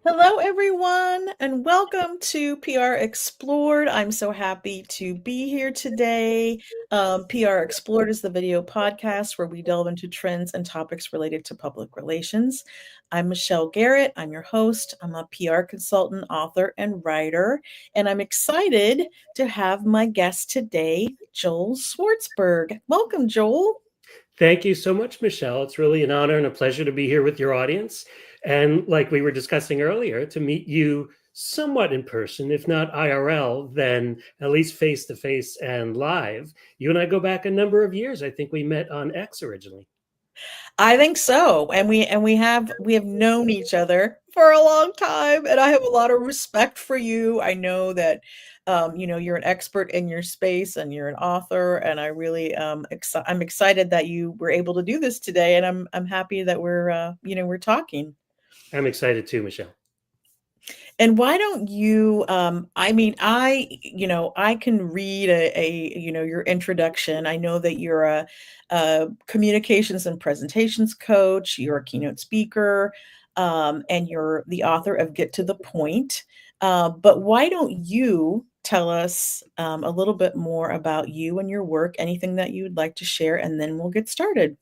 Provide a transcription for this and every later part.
Hello, everyone, and welcome to PR Explored. I'm so happy to be here today. PR Explored is the video podcast where we delve into trends and topics related to public relations. I'm Michelle Garrett. I'm your host. I'm a PR consultant, author, and writer, and I'm excited to have my guest today, Joel Schwartzberg. Welcome, Joel. Thank you so much, Michelle. It's really an honor and a pleasure to be here with your audience. And like we were discussing earlier, to meet you somewhat in person, if not IRL, then at least face to face and live. You and I go back a number of years. I think we met on X originally. I think so. And we have known each other for a long time, and I have a lot of respect for you. I know that you're an expert in your space and you're an author, and I really I'm excited that you were able to do this today, and I'm happy that we're talking. I'm excited too, Michelle. And why don't you, I mean, I can read your introduction. I know that you're a communications and presentations coach, you're a keynote speaker, and you're the author of Get to the Point. But why don't you tell us a little bit more about you and your work, anything that you'd like to share, and then we'll get started.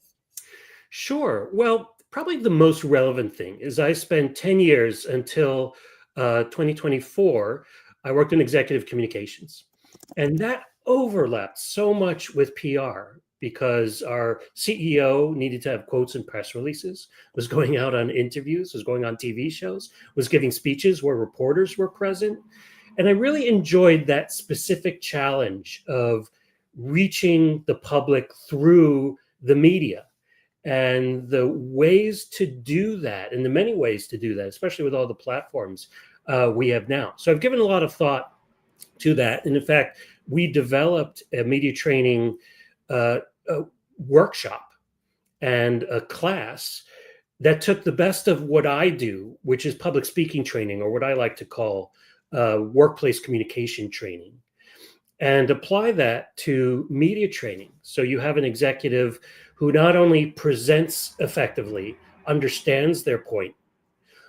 Sure. Well, probably the most relevant thing is I spent 10 years until 2024. I worked in executive communications, and that overlapped so much with PR because our CEO needed to have quotes and press releases, was going out on interviews, was going on TV shows, was giving speeches where reporters were present. And I really enjoyed that specific challenge of reaching the public through the media and the ways to do that, and the many ways to do that, especially with all the platforms we have now. So I've given a lot of thought to that. And in fact, we developed a media training a workshop and a class that took the best of what I do, which is public speaking training, or what I like to call workplace communication training, and apply that to media training. So you have an executive who not only presents effectively, understands their point,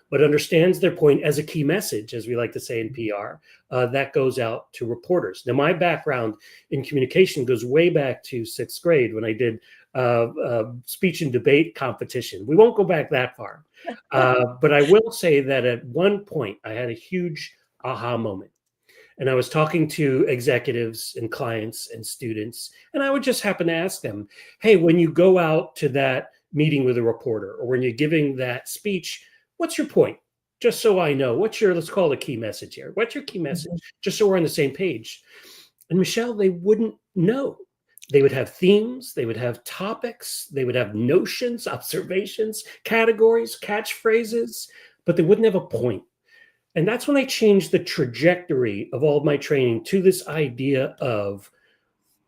but understands their point as a key message, as we like to say in PR, that goes out to reporters. Now, my background in communication goes way back to sixth grade when I did speech and debate competition. We won't go back that far. But I will say that at one point, I had a huge aha moment. And I was talking to executives and clients and students, and I would just happen to ask them, hey, when you go out to that meeting with a reporter, or when you're giving that speech, what's your point? Just so I know, let's call it a key message here. What's your key message? Mhm. Just so we're on the same page. And Michelle, they wouldn't know. They would have themes, they would have topics, they would have notions, observations, categories, catchphrases, but they wouldn't have a point. And that's when I changed the trajectory of all of my training to this idea of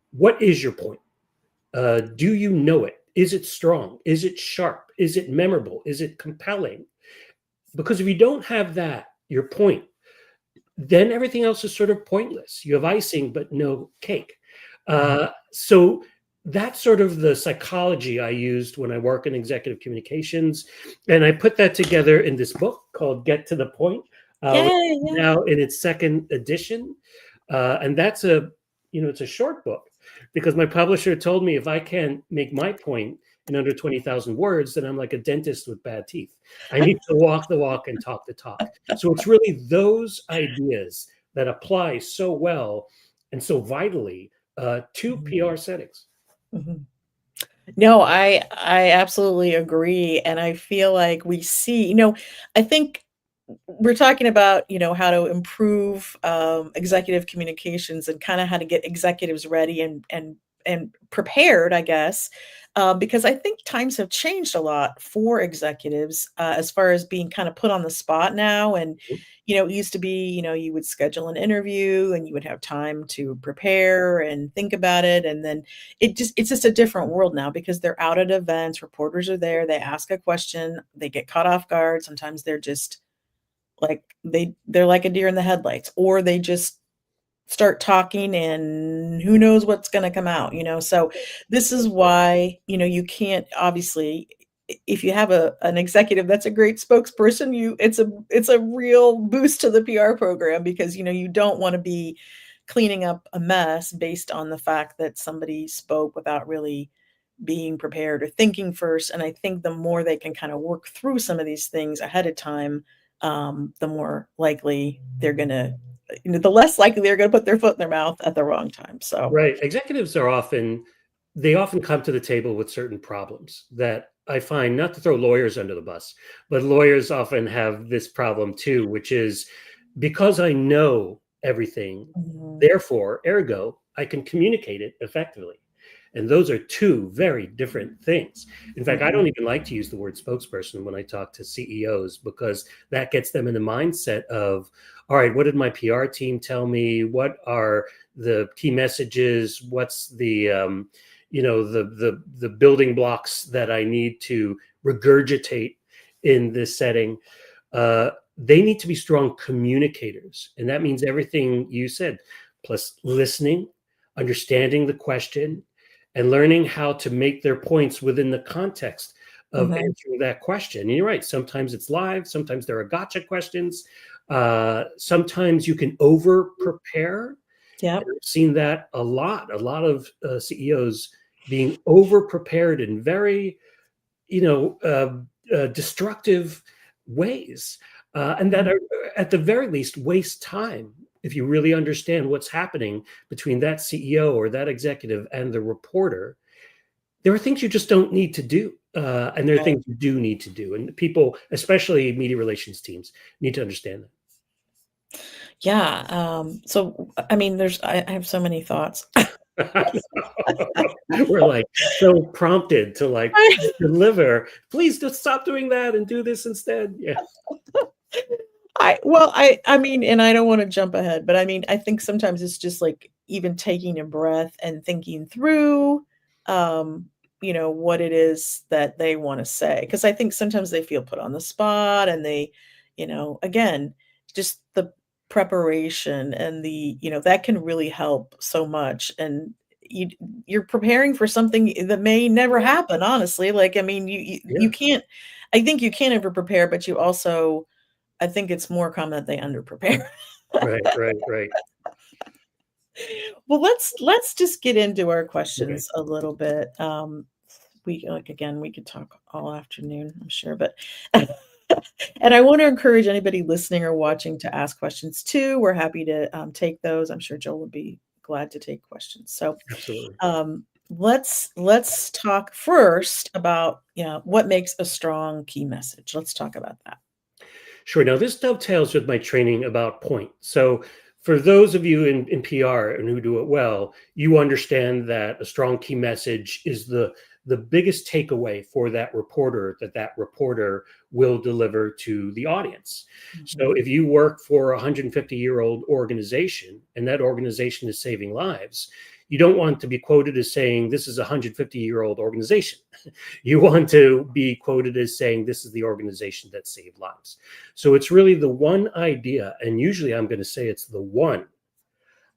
what is your point? Do you know it? Is it strong? Is it sharp? Is it memorable? Is it compelling? Because if you don't have that, your point, then everything else is sort of pointless. You have icing, but no cake. So that's sort of the psychology I used when I work in executive communications. And I put that together in this book called Get to the Point, Yay, yeah. now in its second edition. And it's a short book because my publisher told me if I can't make my point in under 20,000 words, then I'm like a dentist with bad teeth. I need to walk the walk and talk the talk. So it's really those ideas that apply so well and so vitally to PR settings. Mhm. No, I absolutely agree, and I feel like we see, I think we're talking about, how to improve executive communications and kind of how to get executives ready and prepared, I guess, because I think times have changed a lot for executives as far as being kind of put on the spot now. And it used to be, you would schedule an interview and you would have time to prepare and think about it, and then it's just a different world now because they're out at events, reporters are there, they ask a question, they get caught off guard. Sometimes they're just like they're like a deer in the headlights, or they just start talking and who knows what's going to come out. So this is why, you can't obviously, if you have an executive that's a great spokesperson, it's a real boost to the PR program because, you don't wanna be cleaning up a mess based on the fact that somebody spoke without really being prepared or thinking first, and I think the more they can kinda work through some of these things ahead of time, the more likely they're gonna the less likely they're gonna put their foot in their mouth at the wrong time, so. Right. Executives are often they often come to the table with certain problems that I find, not to throw lawyers under the bus, but lawyers often have this problem too, which is because I know everything, Mhm, therefore, ergo, I can communicate it effectively. And those are two very different things. In fact, I mhm, don't even like to use the word spokesperson when I talk to CEOs because that gets them in the mindset of, all right, what did my PR team tell me? What are the key messages? What's the building blocks that I need to regurgitate in this setting? They need to be strong communicators, and that means everything you said, plus listening, understanding the question, and learning how to make their points within the context of mhm, answering that question. And you're right, sometimes it's live, sometimes there are gotcha questions, sometimes you can over prepare. yep, And I've seen that a lot of CEOs being over prepared in very destructive ways, and that mhm. are at the very least waste time if you really understand what's happening between that CEO or that executive and the reporter. There are things you just don't need to do, and there are Right. things you do need to do, and people, especially media relations teams, need to understand Yeah, so, I mean, I have so many thoughts. that. We're like so prompted to like deliver. Please just stop doing that and do this instead. Yeah, I mean, and I don't wanna jump ahead, but I mean, I think sometimes it's just, like, even taking a breath and thinking through, um, what it is that they wanna say. Because I think sometimes they feel put on the spot and again, just the preparation and that can really help so much, and you you're preparing for something that may never happen, honestly, like, I mean, you yeah, can't I think you can over prepare, but you also I think it's more common that they underprepare. right, right, right. Well, let's just get into our Okay, questions a little bit. Again, we could talk all afternoon, I'm sure, but and I want to encourage anybody listening or watching to ask questions too. We're happy to take those. I'm sure Joel would be glad to take questions. So, absolutely. let's talk first about what makes a strong key message. Let's talk about that. Sure. Now, this dovetails with my training about point. So, for those of you in PR and who do it well, you understand that a strong key message is the biggest takeaway for that reporter will deliver to the audience. So, Mhm, if you work for a 150-year-old organization and that organization is saving lives, you don't want to be quoted as saying this is a 150-year-old organization. You want to be quoted as saying this is the organization that saved lives. So it's really the one idea, and usually I'm going to say it's the one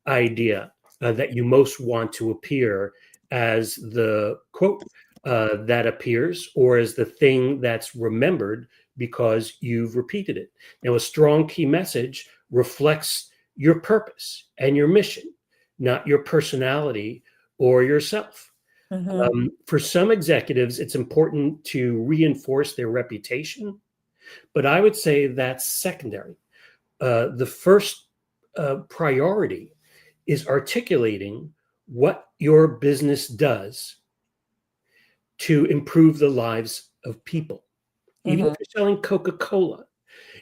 idea that you most want to appear as the quote that appears or as the thing that's remembered because you've repeated it. Now, a strong key message reflects your purpose and your mission, not your personality or yourself. mhm, For some executives, it's important to reinforce their reputation, but I would say that's secondary. The first priority is articulating what your business does to improve the lives of people. Even if mhm, you're selling Coca Cola,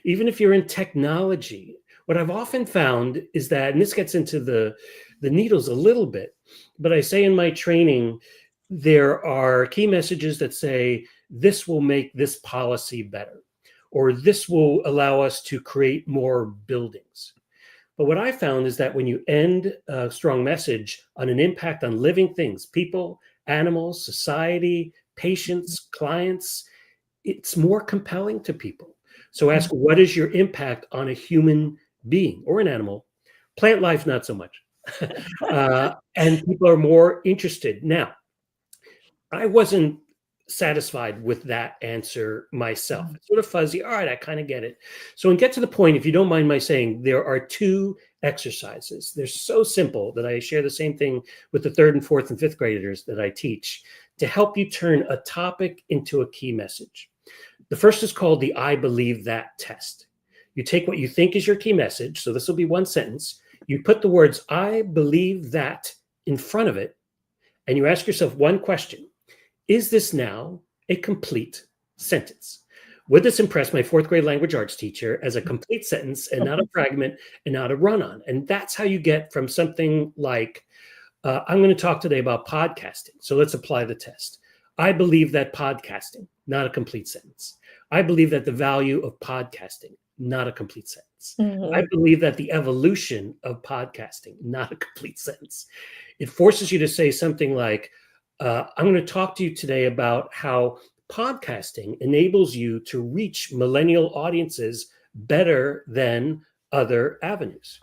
even if you're in technology, what I've often found is that, and this gets into the needles a little bit, but I say in my training, there are key messages that say, this will make this policy better, or this will allow us to create more buildings. But what I found is that when you end a strong message on an impact on living things, people, animals, society, patients, clients, it's more compelling to people. So mhm. ask, what is your impact on a human being or an animal? Plant life, not so much. And people are more interested. Now, I wasn't satisfied with that answer myself. Mhm. It's sort of fuzzy. All right, I kind of get it. So, and get to the point, if you don't mind my saying, there are two exercises. They're so simple that I share the same thing with the third and fourth and fifth graders that I teach to help you turn a topic into a key message. The first is called the I believe that test. You take what you think is your key message. So this will be one sentence. You put the words I believe that in front of it, and you ask yourself one question. Is this now a complete sentence? Would this impress my fourth grade language arts teacher as a complete sentence and not a fragment and not a run on? And that's how you get from something like, I'm going to talk today about podcasting. So let's apply the test. I believe that podcasting, not a complete sentence. I believe that the value of podcasting, not a complete sentence. I Mhm. believe that the evolution of podcasting, not a complete sentence. It forces you to say something like, I'm going to talk to you today about how podcasting enables you to reach millennial audiences better than other avenues.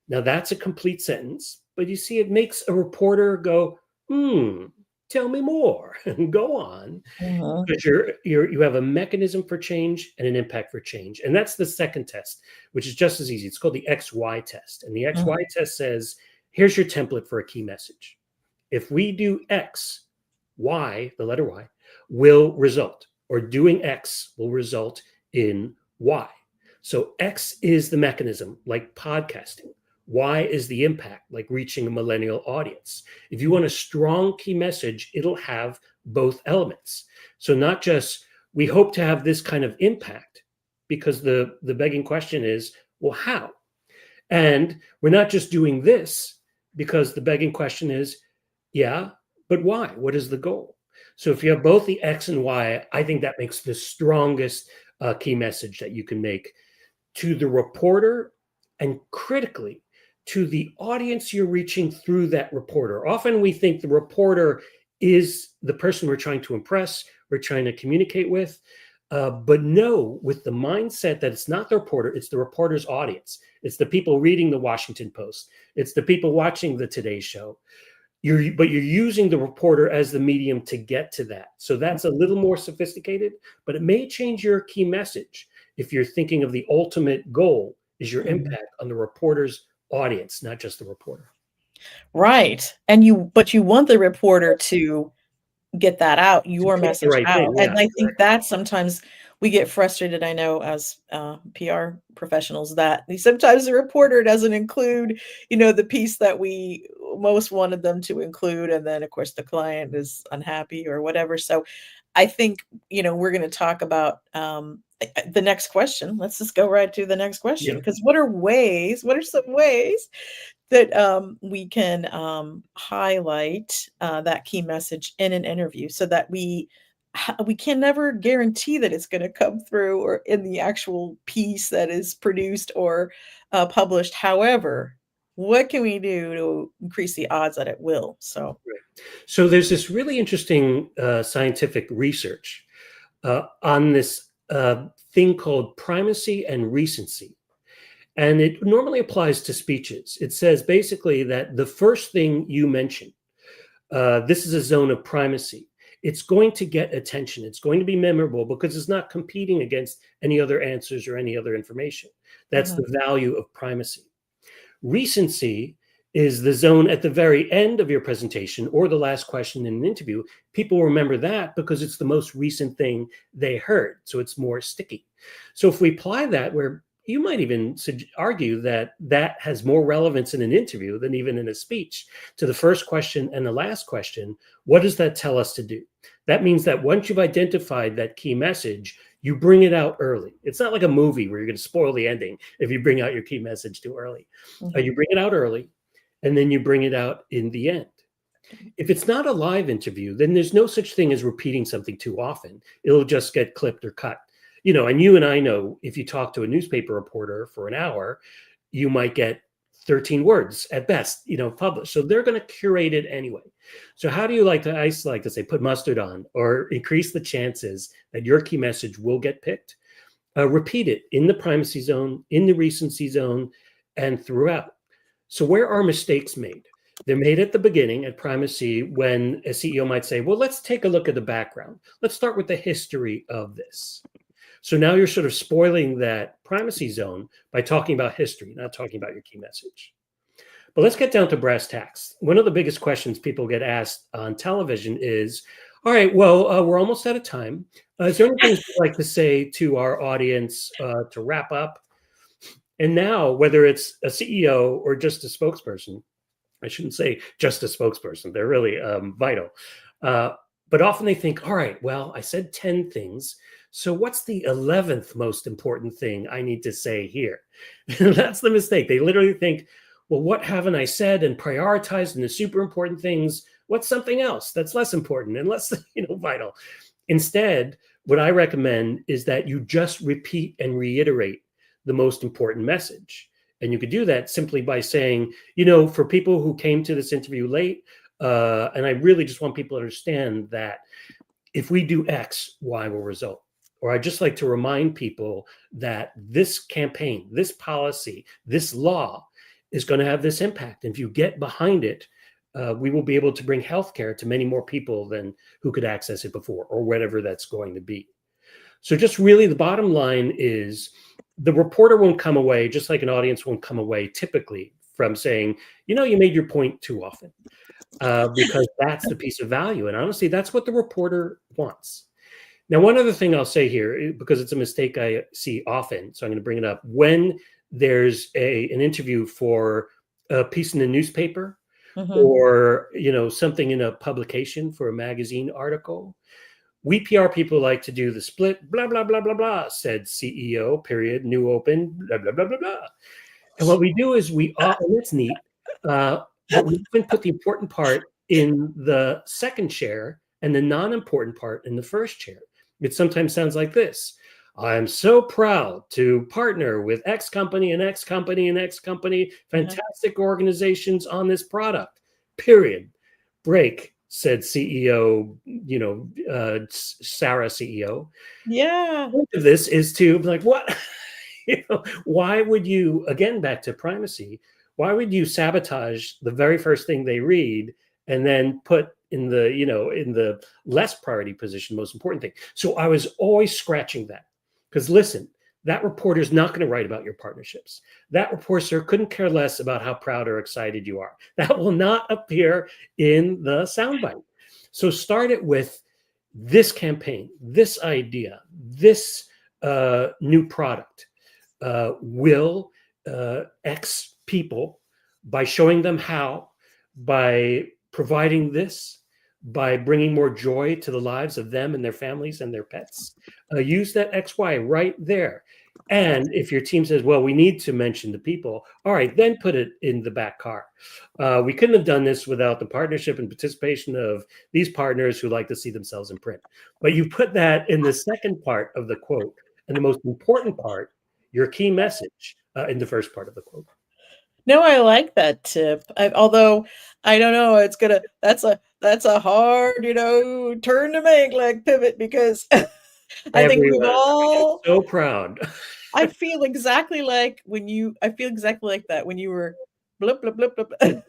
Now, that's a complete sentence, but you see, it makes a reporter go, tell me more, and go on, Mhm. because you have a mechanism for change and an impact for change. And that's the second test, which is just as easy. It's called the XY test. And the XY Mhm. test says, here's your template for a key message. If we do X, Y, the letter Y, will result, or doing X will result in Y. So X is the mechanism, like podcasting. Y is the impact, like reaching a millennial audience. If you want a strong key message, it'll have both elements. So not just, we hope to have this kind of impact, because the begging question is, well, how? And we're not just doing this, because the begging question is, yeah, but why? What is the goal? So if you have both the X and Y, I think that makes the strongest key message that you can make to the reporter, and critically to the audience you're reaching through that reporter. Often we think the reporter is the person we're trying to impress, we're trying to communicate with. But no, with the mindset that it's not the reporter, it's the reporter's audience. It's the people reading the Washington Post. It's the people watching the Today Show. But you're using the reporter as the medium to get to that. So that's a little more sophisticated, but it may change your key message if you're thinking of the ultimate goal is your Mhm. impact on the reporter's audience, not just the reporter. Right, and but you want the reporter to get that out, To your pick the message right out, thing, yeah, and I think exactly. that sometimes we get frustrated, I know, as, PR professionals that sometimes the reporter doesn't include, the piece that we most wanted them to include, and then, of course, the client is unhappy or whatever, so I think, we're gonna talk about, the next question. Let's just go right to the next question, Yeah. because what are some ways that we can highlight that key message in an interview so that we can never guarantee that it's going to come through or in the actual piece that is produced or published. However, what can we do to increase the odds that it will? So, So there's this really interesting scientific research on this thing called primacy and recency. And it normally applies to speeches. It says basically that the first thing you mention, this is a zone of primacy. It's going to get attention. It's going to be memorable because it's not competing against any other answers or any other information. That's mhm, the value of primacy. Recency is the zone at the very end of your presentation or the last question in an interview. People remember that because it's the most recent thing they heard. So it's more sticky. So if we apply that, where you might even argue that that has more relevance in an interview than even in a speech, to the first question and the last question, what does that tell us to do? That means that once you've identified that key message, you bring it out early. It's not like a movie where you're going to spoil the ending if you bring out your key message too early. mhm, You bring it out early, and then you bring it out in the end. If it's not a live interview, then there's no such thing as repeating something too often. It'll just get clipped or cut. And you and I know if you talk to a newspaper reporter for an hour, you might get 13 words at best, published. So they're going to curate it anyway. So how do you like to, I like to say, put mustard on or increase the chances that your key message will get picked? Repeat it in the primacy zone, in the recency zone, and throughout. So where are mistakes made? They're made at the beginning at primacy when a CEO might say, well, let's take a look at the background. Let's start with the history of this. So now you're sort of spoiling that primacy zone by talking about history, not talking about your key message. But let's get down to brass tacks. One of the biggest questions people get asked on television is, all right, well, we're almost out of time. Is there anything you'd like to say to our audience to wrap up? And now, whether it's a CEO or just a spokesperson, I shouldn't say just a spokesperson, they're really vital. But often they think, all right, well, I said 10 things. So what's the 11th most important thing I need to say here? That's the mistake. They literally think, well, what haven't I said and prioritized in the super important things? What's something else that's less important and less, vital? Instead, what I recommend is that you just repeat and reiterate the most important message. And you could do that simply by saying, for people who came to this interview late, and I really just want people to understand that if we do X, Y will result. Or I just like to remind people that this campaign, this policy, this law is going to have this impact. And if you get behind it, we will be able to bring healthcare to many more people than who could access it before, or whatever that's going to be. So just really the bottom line is the reporter won't come away, just like an audience won't come away typically from saying, you made your point too often, because that's the piece of value. And honestly, that's what the reporter wants. Now, one other thing I'll say here, because it's a mistake I see often, so I'm going to bring it up. When there's an interview for a piece in the newspaper, or something in a publication for a magazine article, we PR people like to do the split, blah, blah, blah, blah, blah, said CEO, period, new open, blah, blah, blah, blah, blah. And what we do is and it's neat, but we often put the important part in the second chair and the non-important part in the first chair. It sometimes sounds like this. I'm so proud to partner with X company and X company and X company, fantastic organizations on this product, period. Break, said CEO, Sarah CEO. Yeah. The point of this is to be like, what? Why would you, again, back to primacy, why would you sabotage the very first thing they read and then put in the less priority position, most important thing? So I was always scratching that, because listen, that reporter's not going to write about your partnerships. That reporter couldn't care less about how proud or excited you are. That will not appear in the soundbite. So start it with this campaign, this idea, this new product will X people by showing them how, by providing this, by bringing more joy to the lives of them and their families and their pets. Use that XY right there. And if your team says, well, we need to mention the people, all right, then put it in the back car. We couldn't have done this without the partnership and participation of these partners who like to see themselves in print. But you put that in the second part of the quote, and the most important part, your key message, in the first part of the quote. No, I like that tip. Although I don't know, that's a hard, turn to make, like pivot, because I think we've Everyone, I get all so proud. I feel exactly like that when you were blip blip blip blip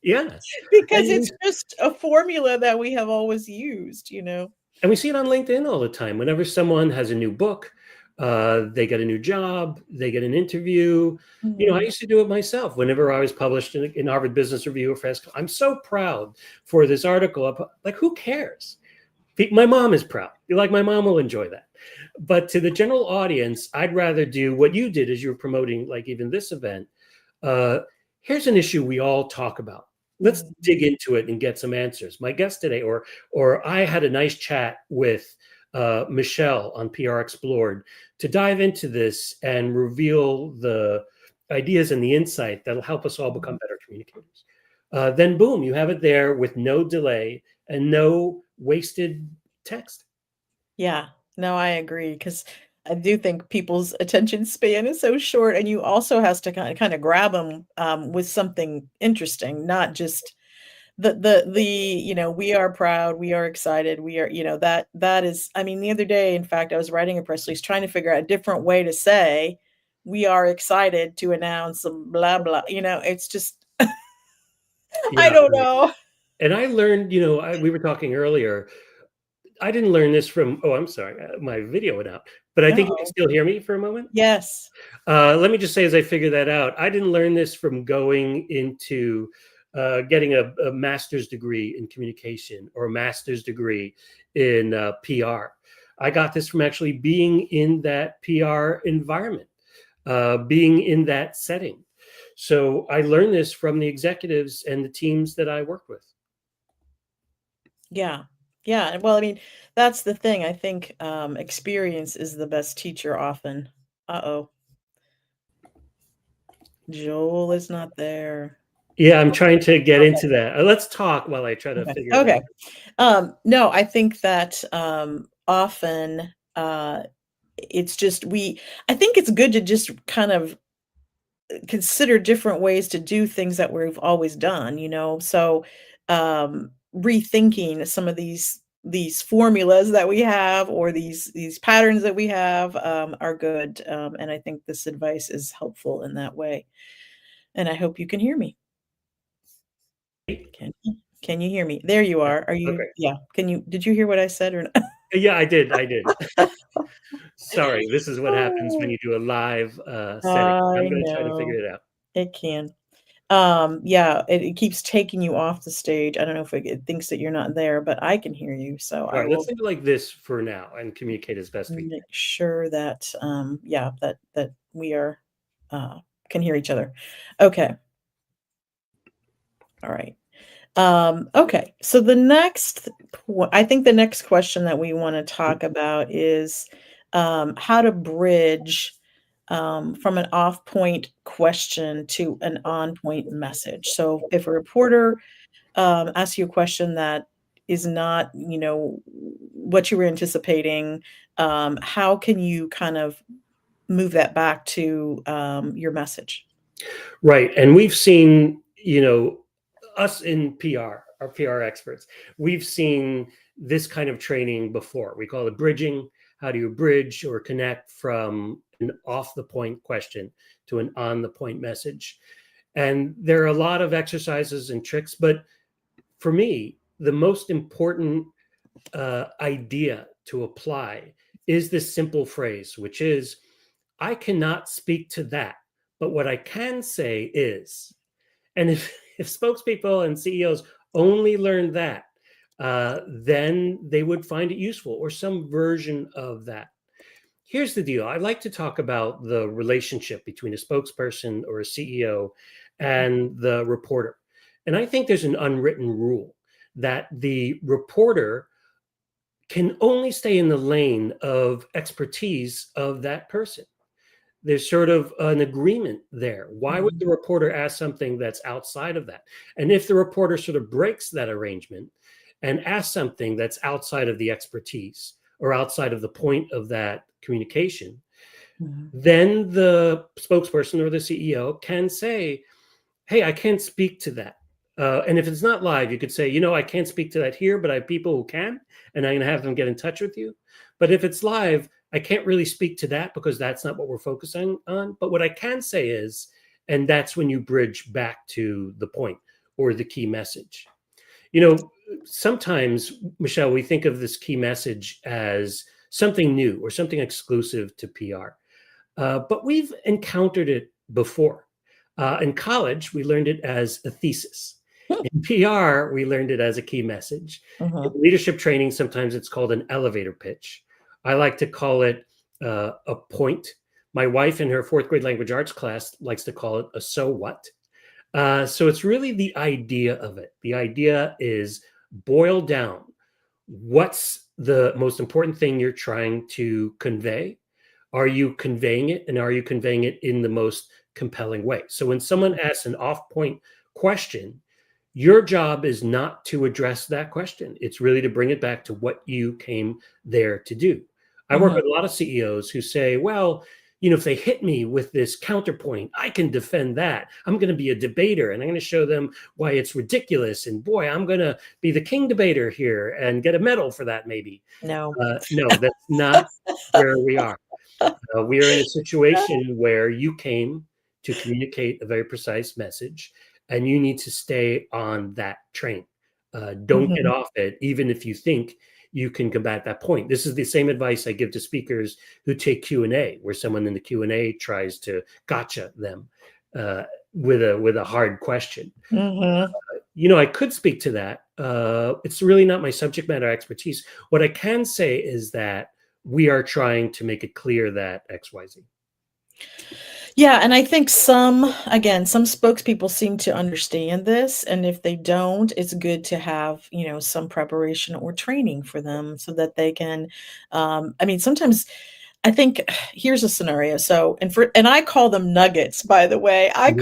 Yeah. because And it's just a formula that we have always used. And we see it on LinkedIn all the time. Whenever someone has a new book, they get a new job, they get an interview. I used to do it myself. Whenever I was published in Harvard Business Review or Fresco, I'm so proud for this article. Like, who cares? My mom is proud. My mom will enjoy that. But to the general audience, I'd rather do what you did as you were promoting, like even this event. Here's an issue we all talk about. Let's dig into it and get some answers. My guest today, or I had a nice chat with Michelle on PR Explored to dive into this and reveal the ideas and the insight that'll help us all become better communicators. Then boom, you have it there with no delay and no wasted text. Yeah, no, I agree, because I do think people's attention span is so short, and you also has to kind of grab them with something interesting, not just we are proud, we are excited, we are, that is, I mean, the other day, in fact, I was writing a press release trying to figure out a different way to say we are excited to announce blah blah. It's just I Yeah, don't right. know. And I learned, we were talking earlier. I didn't learn this from. Oh, I'm sorry, my video went out. But I think you can Oh, still hear me for a moment. yes. Let me just say, as I figure that out, I didn't learn this from going into getting a master's degree in communication or a master's degree in PR. I got this from actually being in that PR environment, being in that setting. So I learned this from the executives and the teams that I worked with. Yeah. Yeah, well, I mean, that's the thing, I think, experience is the best teacher often. Uh-oh, Joel is not there. Yeah, I'm trying to get Okay, into that. Let's talk while I try to okay, figure it out. okay. No, I think that, often, it's just I think it's good to just kind of consider different ways to do things that we've always done, you know? So, rethinking some of these formulas that we have or these patterns that we have, are good, and I think this advice is helpful in that way, and I hope you can hear me. Can you hear me? There you Yeah, are. Are you okay. yeah. Did you hear what I said or not? Yeah, I did. Sorry, this is what happens when you do a live, setting. I'm I gonna try to figure know. it out. It can. Yeah, it keeps taking you off the stage. I don't know if it thinks that you're not there, but I can hear you, so I Alright, let's will think like this for now and communicate as best we make sure that, yeah, that we are, uh, can hear each other. Okay, alright. Okay, so I think the next question that we wanna can. talk about is, how to bridge, from an off-point question to an on-point message. So if a reporter ask you a question that is not, what you were anticipating, how can you kind of move that back to, your message? Right, and we've seen, us in PR, our PR experts, we've seen this kind of training before. We call it bridging. How do you bridge or connect from an off the point question to an on the point message? And there are a lot of exercises and tricks, but for me, the most important idea to apply is this simple phrase, which is, I cannot speak to that, but what I can say is, and if spokespeople and CEOs only learned that, then they would find it useful or some version of that. Here's the deal. I like to talk about the relationship between a spokesperson or a CEO and the reporter. And I think there's an unwritten rule that the reporter can only stay in the lane of expertise of that person. There's sort of an agreement there. Why would Mhm, the reporter ask something that's outside of that? And if the reporter sort of breaks that arrangement and asks something that's outside of the expertise or outside of the point of that communication, mhm, then the spokesperson or the CEO can say, hey, I can't speak to that. And if it's not live, you could say, I can't speak to that here, but I have people who can, and I'm going to have them get in touch with you. But if it's live, I can't really speak to that because that's not what we're focusing on. But what I can say is, and that's when you bridge back to the point or the key message. You know, Sometimes, Michelle, we think of this key message as something new or something exclusive to PR. But we've encountered it before. In college, we learned it as a thesis. In PR, we learned it as a key message. In mhm, leadership training, sometimes it's called an elevator pitch. I like to call it a point. My wife in her fourth grade language arts class likes to call it a so what. So it's really the idea of it. The idea is boil down what's the most important thing you're trying to convey. Are you conveying it, and are you conveying it in the most compelling way? So when someone asks an off point question, your job is not to address that question. It's really to bring it back to what you came there to do. I work mhm. with a lot of CEOs who say, well, if they hit me with this counterpoint, I can defend that. I'm going to be a debater and I'm going to show them why it's ridiculous. And boy, I'm going to be the king debater here and get a medal for that, maybe. No. No, that's not where we are. We are in a situation where you came to communicate a very precise message, and you need to stay on that train. Don't get Mhm. off it, even if you think you can combat that point. This is the same advice I give to speakers who take Q&A, where someone in the Q&A tries to gotcha them uh, with a hard question. Mhm. I could speak to that. It's really not my subject matter expertise. What I can say is that we are trying to make it clear that XYZ. Yeah, and I think some spokespeople seem to understand this, and if they don't, it's good to have, some preparation or training for them so that they can, I mean, sometimes I think here's a scenario. So, and I call them nuggets, by the way. Yeah.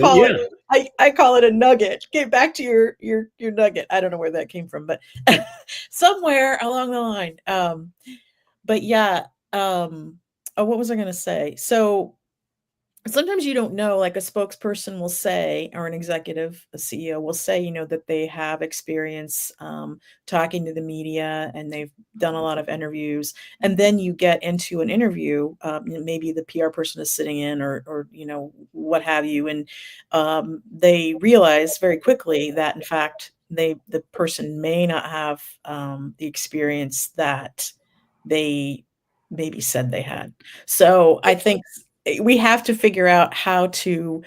I call it a nugget. Get back to your nugget. I don't know where that came from, but somewhere along the line. But yeah, oh, what was I going to say? So sometimes you don't know, like a spokesperson will say, or an executive, a CEO will say, that they have experience talking to the media and they've done a lot of interviews. And then you get into an interview, maybe the PR person is sitting in or what have you. And they realize very quickly that, in fact, the person may not have the experience that they maybe said they had. So I think we have to figure out how to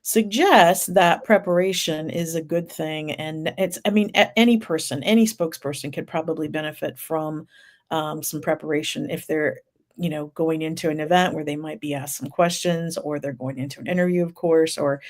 suggest that preparation is a good thing, and I mean, any person, any spokesperson could probably benefit from some preparation if they're, going into an event where they might be asked some questions, or they're going into an interview, of course, or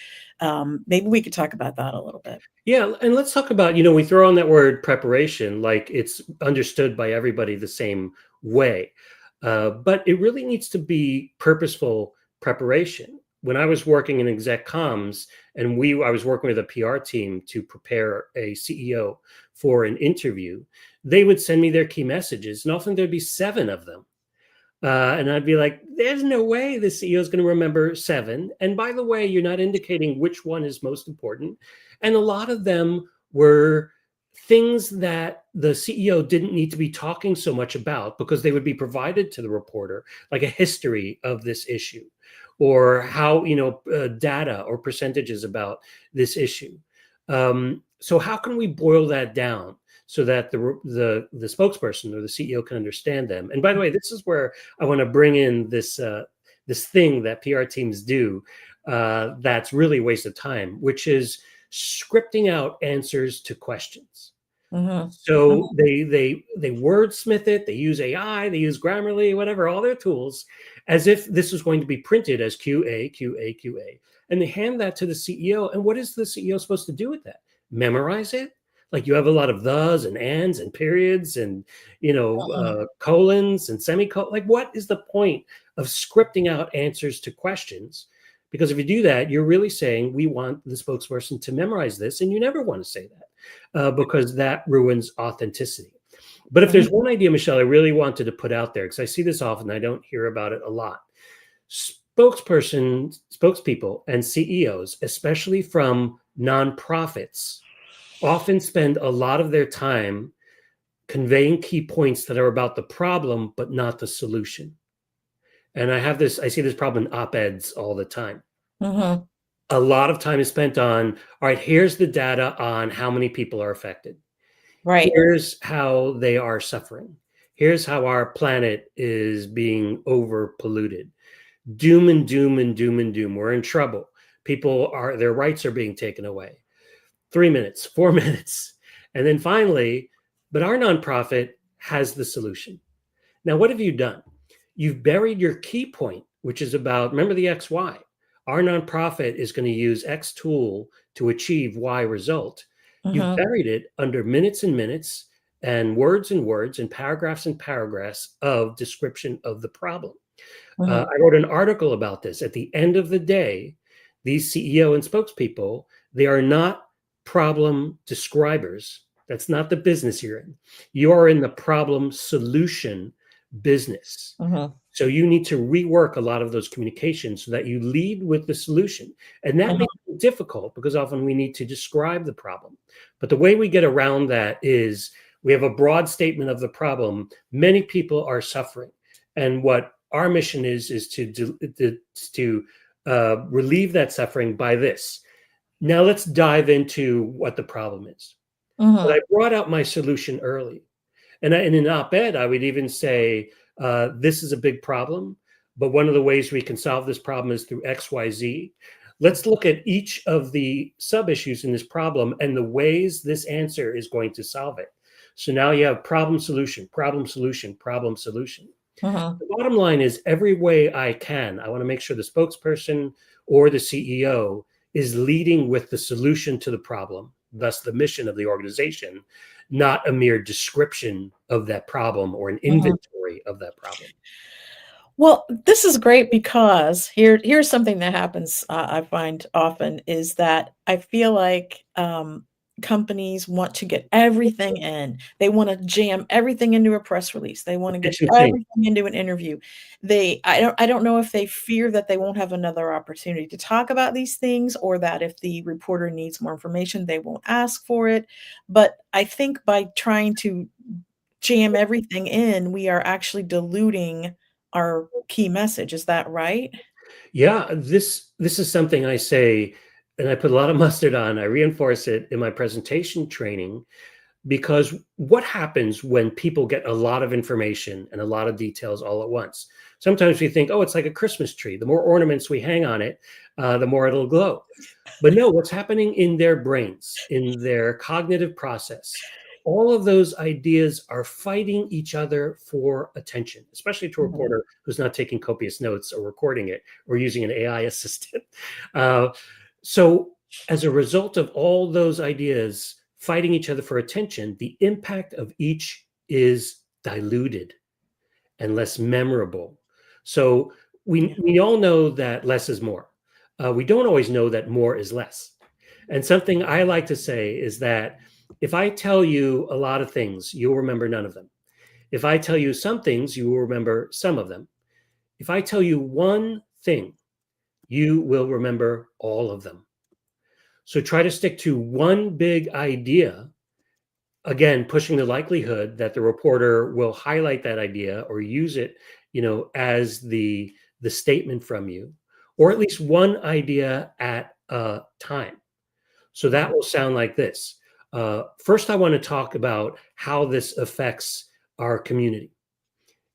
maybe we could talk about that a little bit. Yeah, and let's talk about, we throw on that word preparation like it's understood by everybody the same way. But it really needs to be purposeful preparation. When I was working in exec comms and I was working with a PR team to prepare a CEO for an interview, they would send me their key messages, and often there'd be 7 of them. And I'd be like, there's no way the CEO is going to remember 7. And by the way, you're not indicating which one is most important. And a lot of them were things that the CEO didn't need to be talking so much about because they would be provided to the reporter, like a history of this issue or how, data or percentages about this issue. So how can we boil that down so that the spokesperson or the CEO can understand them? And by the way, this is where I want to bring in this thing that PR teams do that's really a waste of time, which is scripting out answers to questions. Mhm. So Mhm. they wordsmith it, they use AI, they use Grammarly, whatever, all their tools, as if this is going to be printed as QA, QA, QA. And they hand that to the CEO. And what is the CEO supposed to do with that? Memorize it? Like you have a lot of thes and ands and periods and Mhm. colons and semicolons. Like what is the point of scripting out answers to questions? Because if you do that, you're really saying we want the spokesperson to memorize this, and you never want to say that because that ruins authenticity. But if Mhm. there's one idea, Michelle, I really wanted to put out there because I see this often, I don't hear about it a lot. Spokespeople, and CEOs, especially from nonprofits, often spend a lot of their time conveying key points that are about the problem, but not the solution. And I see this problem in op-eds all the time. Mhm. A lot of time is spent on, all right, here's the data on how many people are affected. Right. Here's how they are suffering. Here's how our planet is being over polluted. Doom and doom and doom and doom. We're in trouble. Their rights are being taken away. 3 minutes, 4 minutes. And then finally, but our nonprofit has the solution. Now, what have you done? You've buried your key point, which is about, remember the XY. Our nonprofit is going to use X tool to achieve Y result. You've Mhm. buried it under minutes and minutes and words and paragraphs of description of the problem. Mhm. I wrote an article about this. At the end of the day, these CEO and spokespeople, they are not problem describers. That's not the business you're in. You are in the problem solution business. Mhm. So you need to rework a lot of those communications so that you lead with the solution. And that Mhm. makes it difficult because often we need to describe the problem. But the way we get around that is we have a broad statement of the problem. Many people are suffering. And what our mission is to relieve that suffering by this. Now let's dive into what the problem is. But I Mhm. brought out my solution early. And in an op-ed, I would even say, this is a big problem, but one of the ways we can solve this problem is through XYZ. Let's look at each of the sub-issues in this problem and the ways this answer is going to solve it. So now you have problem, solution, problem, solution, problem, solution. Mhm. The bottom line is every way I can, I want to make sure the spokesperson or the CEO is leading with the solution to the problem, thus the mission of the organization, not a mere description of that problem or an Mhm. inventory of that problem. Well, this is great because here's something that happens, I find often is that I feel like, companies want to get everything in. They wanna jam everything into a press release. They The wanna get kitchen sink. everything into an interview. I don't know if they fear that they won't have another opportunity to talk about these things or that if the reporter needs more information, they won't ask for it. But I think by trying to jam everything in, we are actually diluting our key message, is that right? Yeah, this is something I say, and I put a lot of mustard on. I reinforce it in my presentation training. Because what happens when people get a lot of information and a lot of details all at once? Sometimes we think, oh, it's like a Christmas tree. The more ornaments we hang on it, the more it'll glow. But no, what's happening in their brains, in their cognitive process, all of those ideas are fighting each other for attention, especially to a Mhm, reporter who's not taking copious notes or recording it or using an AI assistant. Uh, so, as a result of all those ideas fighting each other for attention, the impact of each is diluted and less memorable. So yeah, we all know that less is more. We don't always know that more is less. And something I like to say is that if I tell you a lot of things, you'll remember none of them. If I tell you some things, you will remember some of them. If I tell you one thing, you will remember all of them. So try to stick to one big idea, again pushing the likelihood that the reporter will highlight that idea or use it, as the statement from you, or at least one idea at a time. So that mhm, will sound like this. First, I want to talk about how this affects our community,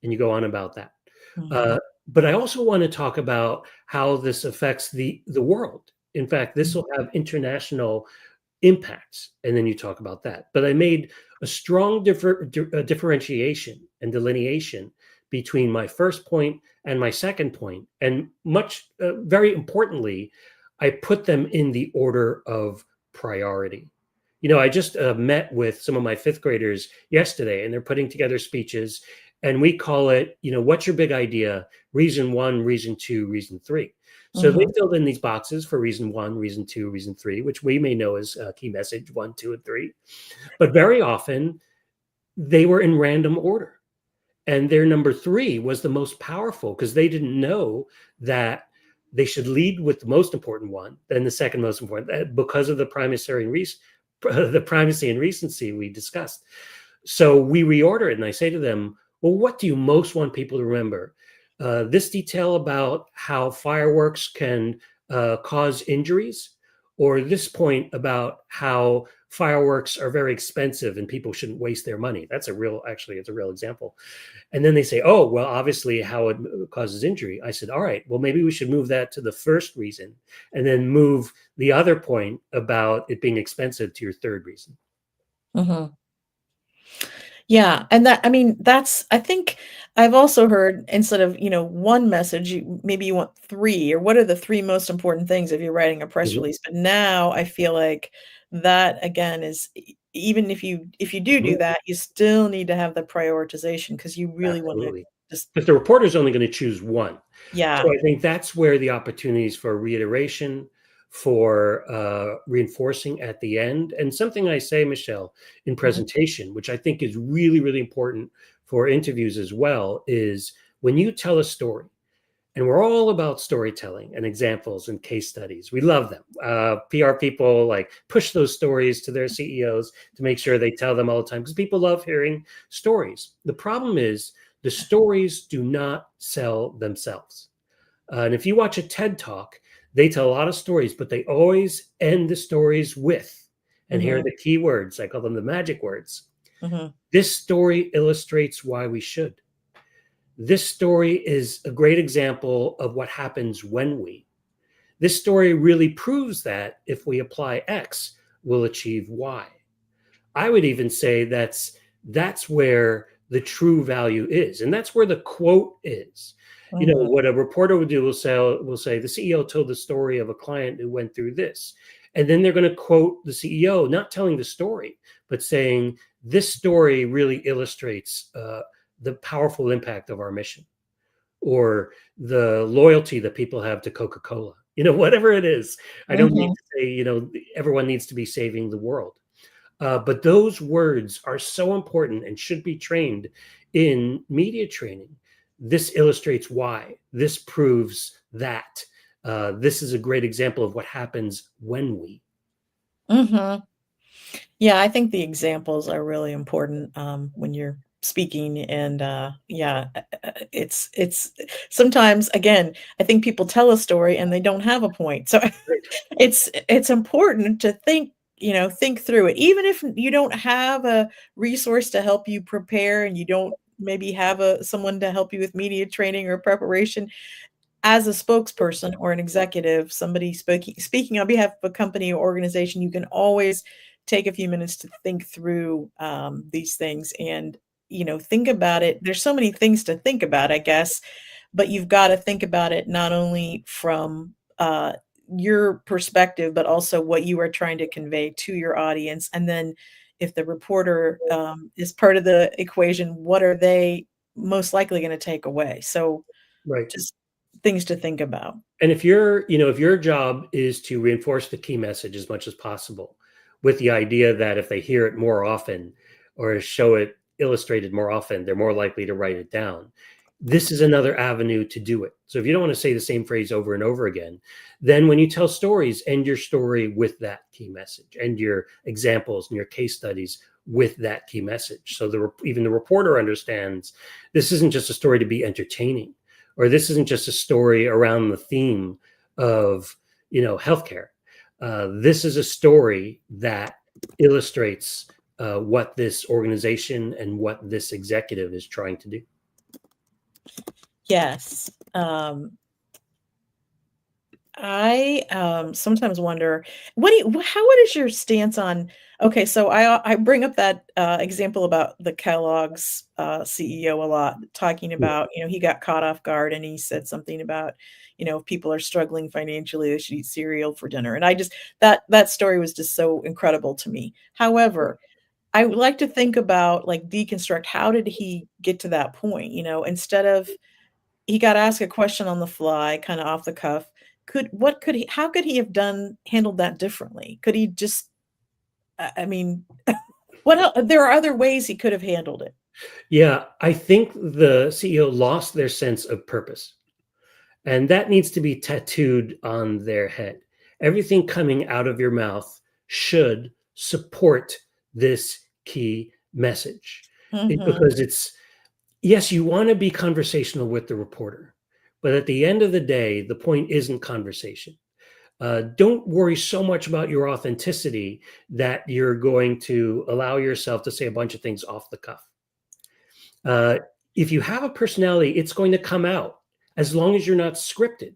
and you go on about that. mhm, uh, but I also want to talk about how this affects the world. In fact, this mhm, will have international impacts, and then you talk about that. But I made a strong differentiation and delineation between my first point and my second point, and very importantly, I put them in the order of priority. I just met with some of my fifth graders yesterday, and they're putting together speeches, and we call it, what's your big idea? Reason one, reason two, reason three. So they mhm, filled in these boxes for reason one, reason two, reason three, which we may know as key message one, two, and three. But very often they were in random order. And their number three was the most powerful because they didn't know that they should lead with the most important one, then the second most important, because of the primacy and recency we discussed. So we reorder it, and I say to them, well, what do you most want people to remember? This detail about how fireworks can cause injuries, or this point about how fireworks are very expensive and people shouldn't waste their money? Actually, it's a real example. And then they say, oh, well, obviously how it causes injury. I said, all right, well, maybe we should move that to the first reason and then move the other point about it being expensive to your third reason. mhm. Yeah, and that I mean, that's I think I've also heard instead of, 1 message, maybe you want 3 or what are the 3 most important things if you're writing a press Mhm. release, but now I feel like that again is even if you do Mhm. that, you still need to have the prioritization because you really wanna Absolutely. just But the reporter's only going to choose one. So yeah. I think that's where the opportunities for reiteration, for reinforcing at the end, and something I say, Michelle, in Mhm, presentation, which I think is really, really important for interviews as well, is when you tell a story, and we're all about storytelling and examples and case studies. We love them. PR people like push those stories to their CEOs to make sure they tell them all the time because people love hearing stories. The problem is the stories do not sell themselves. And if you watch a TED talk, They tell a lot of stories, but they always end the stories with, and here are Mhm. the key words, I call them the magic words. Mhm. This story illustrates why we should. This story is a great example of what happens when we. This story really proves that if we apply X, we'll achieve Y. I would even say that's where the true value is, and that's where the quote is. Mhm. What a reporter would do will say the CEO told the story of a client who went through this, and then they're going to quote the CEO, not telling the story, but saying this story really illustrates the powerful impact of our mission, or the loyalty that people have to Coca-Cola. Whatever it is. I don't need Mhm. to say everyone needs to be saving the world. But those words are so important and should be trained in media training. This illustrates why. This proves that. This is a great example of what happens when we. Mhm. Yeah, I think the examples are really important, when you're speaking and, yeah, it's sometimes, again, I think people tell a story and they don't have a point, so Right. it's important to think through it. Even if you don't have a resource to help you prepare and you don't maybe have someone to help you with media training or preparation, as a spokesperson or an executive, somebody speaking on behalf of a company or organization, you can always take a few minutes to think through these things and think about it. There's so many things to think about, I guess, but you've got to think about it not only from your perspective, but also what you are trying to convey to your audience. And then, if the reporter is part of the equation, what are they most likely going to take away? So, Right. just things to think about. And if your job is to reinforce the key message as much as possible, with the idea that if they hear it more often or show it illustrated more often, they're more likely to write it down. This is another avenue to do it. So if you don't want to say the same phrase over and over again, then when you tell stories, end your story with that key message, and your examples and your case studies with that key message. So even the reporter understands this isn't just a story to be entertaining, or this isn't just a story around the theme of healthcare. This is a story that illustrates what this organization and what this executive is trying to do. Yes. I sometimes wonder what is your stance on, okay, so I bring up that example about the Kellogg's CEO a lot, talking Yeah, about, he got caught off guard and he said something about, if people are struggling financially, they should eat cereal for dinner. And I just that story was just so incredible to me. However, I would like to think about, like, deconstruct, how did he get to that point? Instead of, he got asked a question on the fly, kinda off the cuff. Could he how could he have handled that differently? Could he just I mean, there are other ways he could have handled it. yeah. I think the CEO lost their sense of purpose, and that needs to be tattooed on their head. Everything coming out of your mouth should support this key message. Mhm, Because yes, you want to be conversational with the reporter, but at the end of the day, the point isn't conversation. Don't worry so much about your authenticity that you're going to allow yourself to say a bunch of things off the cuff. Uh, if you have a personality, it's going to come out as long as you're not scripted.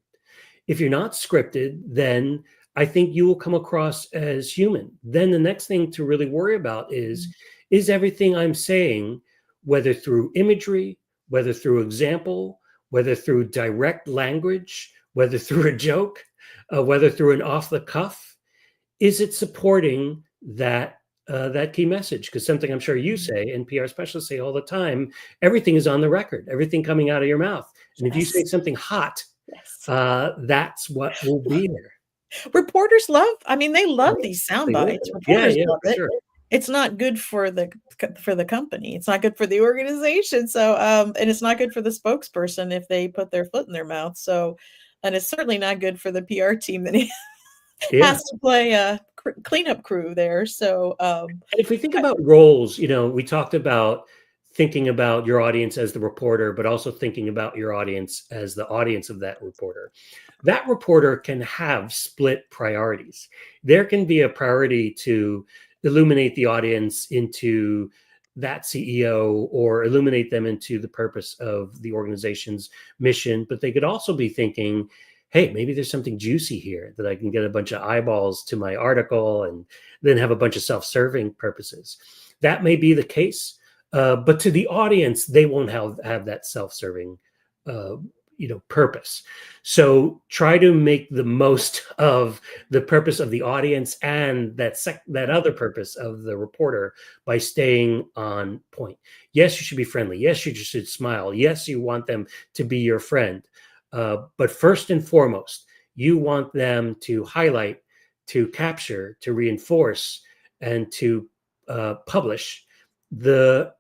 If you're not scripted, then I think you will come across as human. Then the next thing to really worry about is everything I'm saying, whether through imagery, whether through example, whether through direct language, whether through a joke, whether through an off the cuff, is it supporting that key message? Because something I'm sure you mhm. say and PR specialists say all the time, everything is on the record, everything coming out of your mouth. And if you say Yes, something hot, yes. that's what will be there. Reporters they love Yeah, these sound they will. bites. Yeah, Reporters yeah, love for it. sure. It's not good for the company. It's not good for the organization, so, and it's not good for the spokesperson if they put their foot in their mouth, so, and it's certainly not good for the PR team that Yeah. has to play a cleanup crew there, so, And if we think I about roles, we talked about thinking about your audience as the reporter, but also thinking about your audience as the audience of that reporter. That reporter can have split priorities. There can be a priority to illuminate the audience into that CEO or illuminate them into the purpose of the organization's mission, but they could also be thinking, hey, maybe there's something juicy here that I can get a bunch of eyeballs to my article and then have a bunch of self-serving purposes. That may be the case, but to the audience, they won't have that self-serving purpose. So try to make the most of the purpose of the audience and that other purpose of the reporter by staying on point. Yes, you should be friendly. Yes, you should smile. Yes, you want them to be your friend. But first and foremost, you want them to highlight, to capture, to reinforce, and to publish the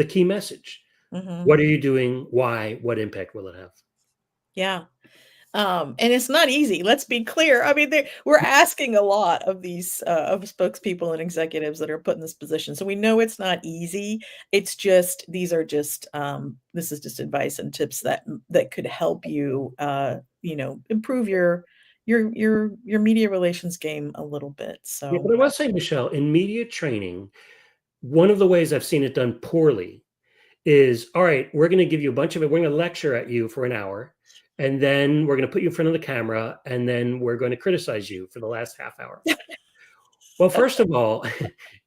key message. Mhm. What are you doing? Why? What impact will it have? Yeah. And it's not easy. Let's be clear. I mean, we're asking a lot of these of spokespeople and executives that are put in this position. So we know it's not easy. It's just these are just this is just advice and tips that could help you improve your media relations game a little bit. Yeah, So but I will say, Michelle, in media training, one of the ways I've seen it done poorly is, all right, we're going to give you a bunch of it. We're going to lecture at you for an hour, and then we're going to put you in front of the camera, and then we're going to criticize you for the last half hour. Well, first of all,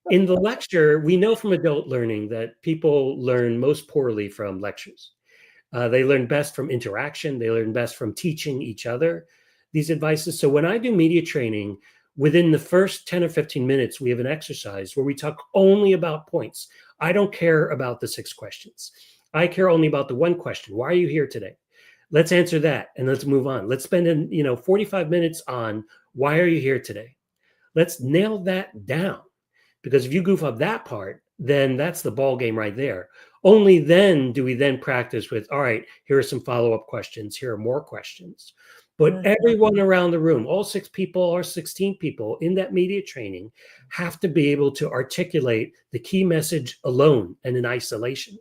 in the lecture, we know from adult learning that people learn most poorly from lectures. They learn best from interaction. They learn best from teaching each other these advices. So when I do media training, within the first 10 or 15 minutes, we have an exercise where we talk only about points. I don't care about the 6 questions. I care only about the one question. Why are you here today? Let's answer that and let's move on. Let's spend 45 minutes on why are you here today? Let's nail that down. Because if you goof up that part, then that's the ball game right there. Only then do we then practice with, all right, here are some follow-up questions. Here are more questions. But Mhm. everyone around the room, all 6 people or 16 people in that media training have to be able to articulate the key message alone and in isolation